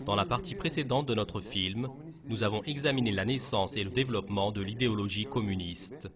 Dans la partie précédente de notre film, nous avons examiné la naissance et le développement de l'idéologie communiste.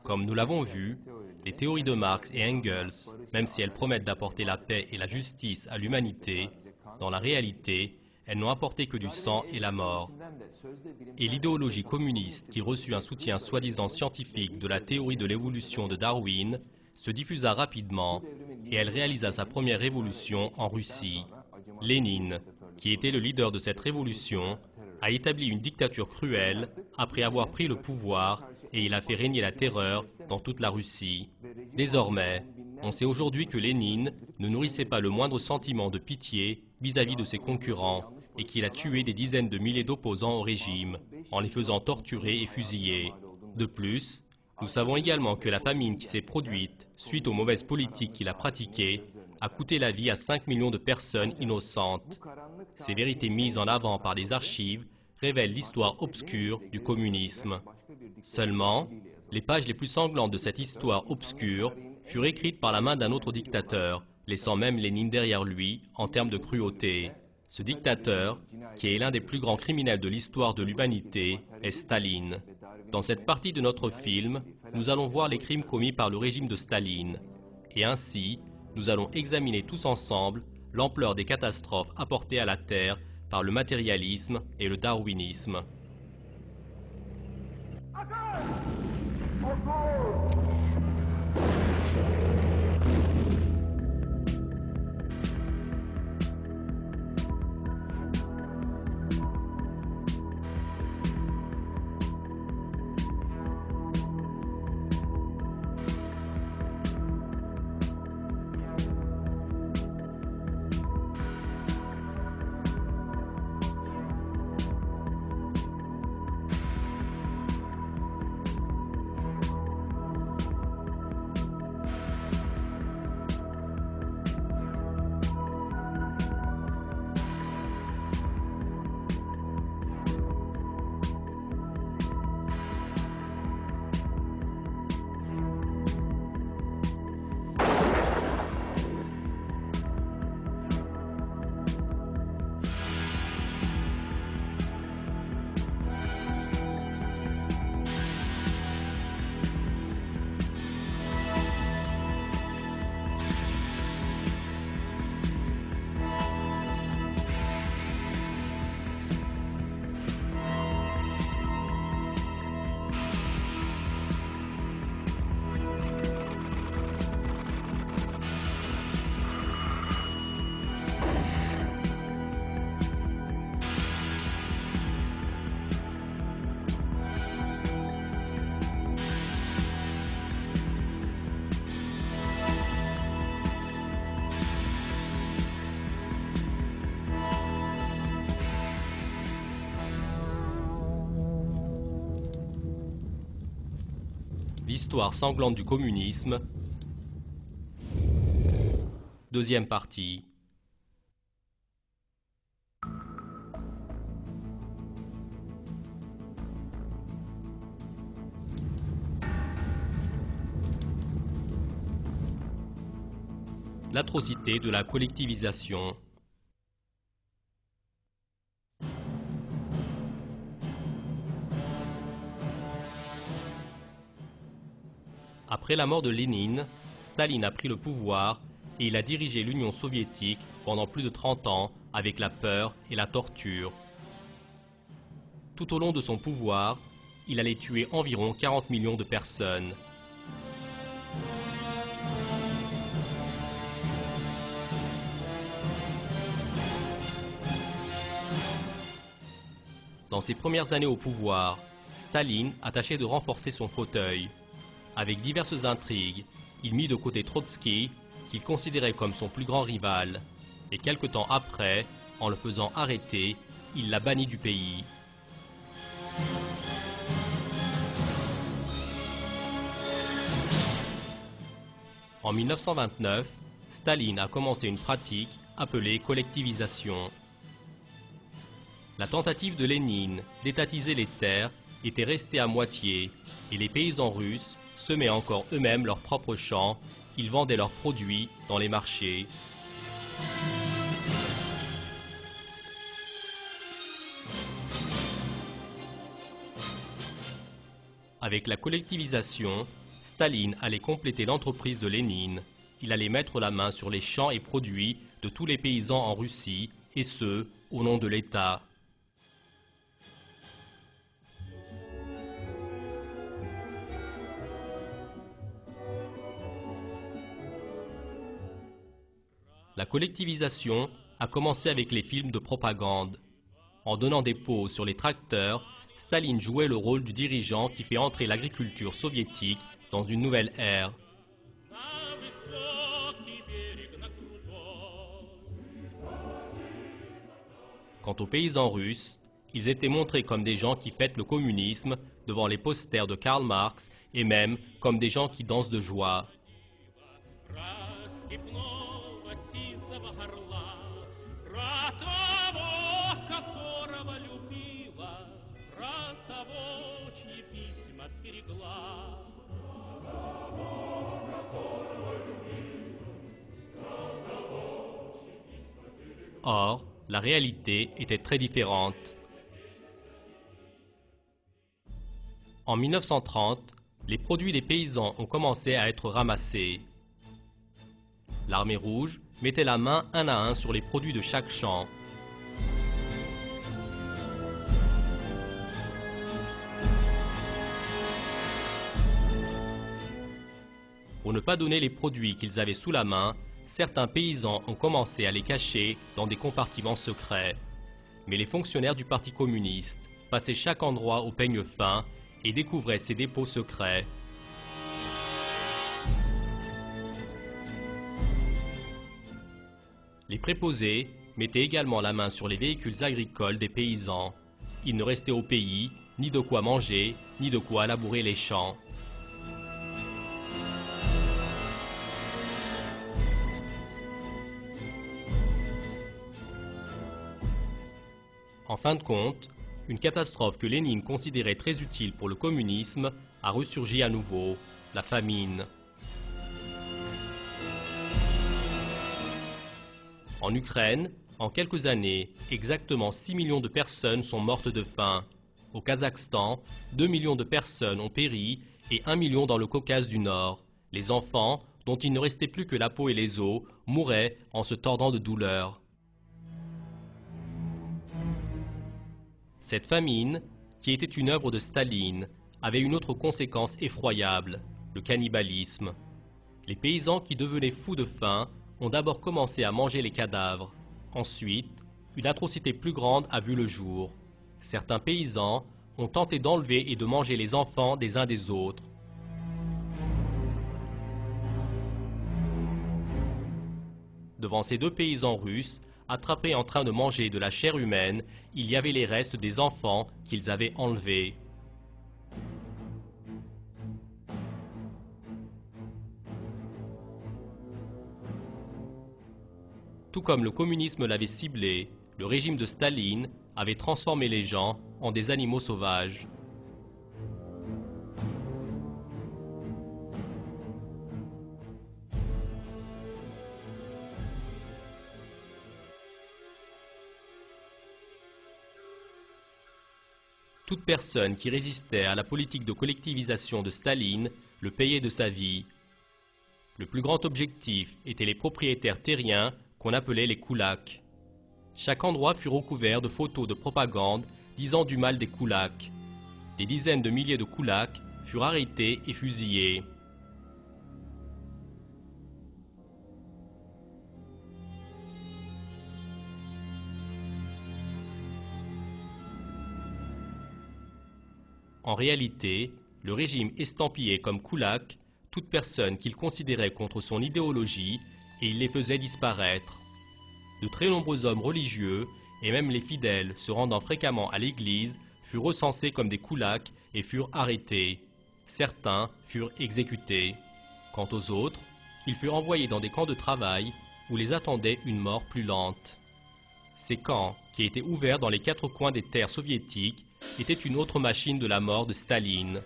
Comme nous l'avons vu, les théories de Marx et Engels, même si elles promettent d'apporter la paix et la justice à l'humanité, dans la réalité, elles n'ont apporté que du sang et la mort. Et l'idéologie communiste, qui reçut un soutien soi-disant scientifique de la théorie de l'évolution de Darwin, se diffusa rapidement et elle réalisa sa première révolution en Russie. Lénine, qui était le leader de cette révolution, a établi une dictature cruelle après avoir pris le pouvoir et il a fait régner la terreur dans toute la Russie. Désormais, on sait aujourd'hui que Lénine ne nourrissait pas le moindre sentiment de pitié vis-à-vis de ses concurrents et qu'il a tué des dizaines de milliers d'opposants au régime en les faisant torturer et fusiller. De plus, nous savons également que la famine qui s'est produite suite aux mauvaises politiques qu'il a pratiquées a coûté la vie à 5 millions de personnes innocentes. Ces vérités mises en avant par les archives révèlent l'histoire obscure du communisme. Seulement, les pages les plus sanglantes de cette histoire obscure furent écrites par la main d'un autre dictateur, laissant même Lénine derrière lui en termes de cruauté. Ce dictateur, qui est l'un des plus grands criminels de l'histoire de l'humanité, est Staline. Dans cette partie de notre film, nous allons voir les crimes commis par le régime de Staline. Et ainsi, nous allons examiner tous ensemble l'ampleur des catastrophes apportées à la Terre par le matérialisme et le darwinisme. L'histoire sanglante du communisme. Deuxième partie. L'atrocité de la collectivisation. Après la mort de Lénine, Staline a pris le pouvoir et il a dirigé l'Union soviétique pendant plus de 30 ans avec la peur et la torture. Tout au long de son pouvoir, il allait tuer environ 40 millions de personnes. Dans ses premières années au pouvoir, Staline a tâché de renforcer son fauteuil. Avec diverses intrigues, il mit de côté Trotsky, qu'il considérait comme son plus grand rival, et quelque temps après, en le faisant arrêter, il l'a banni du pays. En 1929, Staline a commencé une pratique appelée collectivisation. La tentative de Lénine d'étatiser les terres était restée à moitié, et les paysans russes semaient encore eux-mêmes leurs propres champs, ils vendaient leurs produits dans les marchés. Avec la collectivisation, Staline allait compléter l'entreprise de Lénine. Il allait mettre la main sur les champs et produits de tous les paysans en Russie, et ce, au nom de l'État. La collectivisation a commencé avec les films de propagande. En donnant des pauses sur les tracteurs, Staline jouait le rôle du dirigeant qui fait entrer l'agriculture soviétique dans une nouvelle ère. Quant aux paysans russes, ils étaient montrés comme des gens qui fêtent le communisme devant les posters de Karl Marx et même comme des gens qui dansent de joie. Or, la réalité était très différente. En 1930, les produits des paysans ont commencé à être ramassés. L'armée rouge mettait la main un à un sur les produits de chaque champ. Pour ne pas donner les produits qu'ils avaient sous la main, certains paysans ont commencé à les cacher dans des compartiments secrets. Mais les fonctionnaires du Parti communiste passaient chaque endroit au peigne fin et découvraient ces dépôts secrets. Les préposés mettaient également la main sur les véhicules agricoles des paysans. Il ne restait au pays ni de quoi manger, ni de quoi labourer les champs. En fin de compte, une catastrophe que Lénine considérait très utile pour le communisme a ressurgi à nouveau, la famine. En Ukraine, en quelques années, exactement 6 millions de personnes sont mortes de faim. Au Kazakhstan, 2 millions de personnes ont péri et 1 million dans le Caucase du Nord. Les enfants, dont il ne restait plus que la peau et les os, mouraient en se tordant de douleur. Cette famine, qui était une œuvre de Staline, avait une autre conséquence effroyable, le cannibalisme. Les paysans qui devenaient fous de faim ont d'abord commencé à manger les cadavres. Ensuite, une atrocité plus grande a vu le jour. Certains paysans ont tenté d'enlever et de manger les enfants des uns des autres. Devant ces deux paysans russes, attrapés en train de manger de la chair humaine, il y avait les restes des enfants qu'ils avaient enlevés. Tout comme le communisme l'avait ciblé, le régime de Staline avait transformé les gens en des animaux sauvages. Toute personne qui résistait à la politique de collectivisation de Staline le payait de sa vie. Le plus grand objectif étaient les propriétaires terriens qu'on appelait les koulaks. Chaque endroit fut recouvert de photos de propagande disant du mal des koulaks. Des dizaines de milliers de koulaks furent arrêtés et fusillés. En réalité, le régime estampillait comme koulak toute personne qu'il considérait contre son idéologie et il les faisait disparaître. De très nombreux hommes religieux et même les fidèles se rendant fréquemment à l'église furent recensés comme des koulaks et furent arrêtés. Certains furent exécutés. Quant aux autres, ils furent envoyés dans des camps de travail où les attendait une mort plus lente. Ces camps, qui étaient ouverts dans les quatre coins des terres soviétiques, étaient une autre machine de la mort de Staline.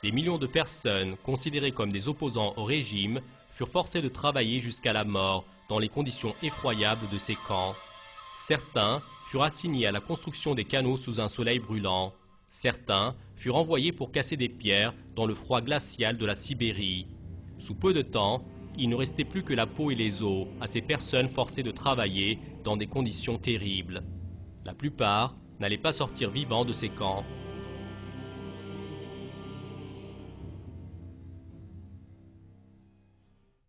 Des millions de personnes, considérées comme des opposants au régime, furent forcées de travailler jusqu'à la mort dans les conditions effroyables de ces camps. Certains furent assignés à la construction des canaux sous un soleil brûlant. Certains furent envoyés pour casser des pierres dans le froid glacial de la Sibérie. Sous peu de temps, il ne restait plus que la peau et les os à ces personnes forcées de travailler dans des conditions terribles. La plupart n'allaient pas sortir vivants de ces camps.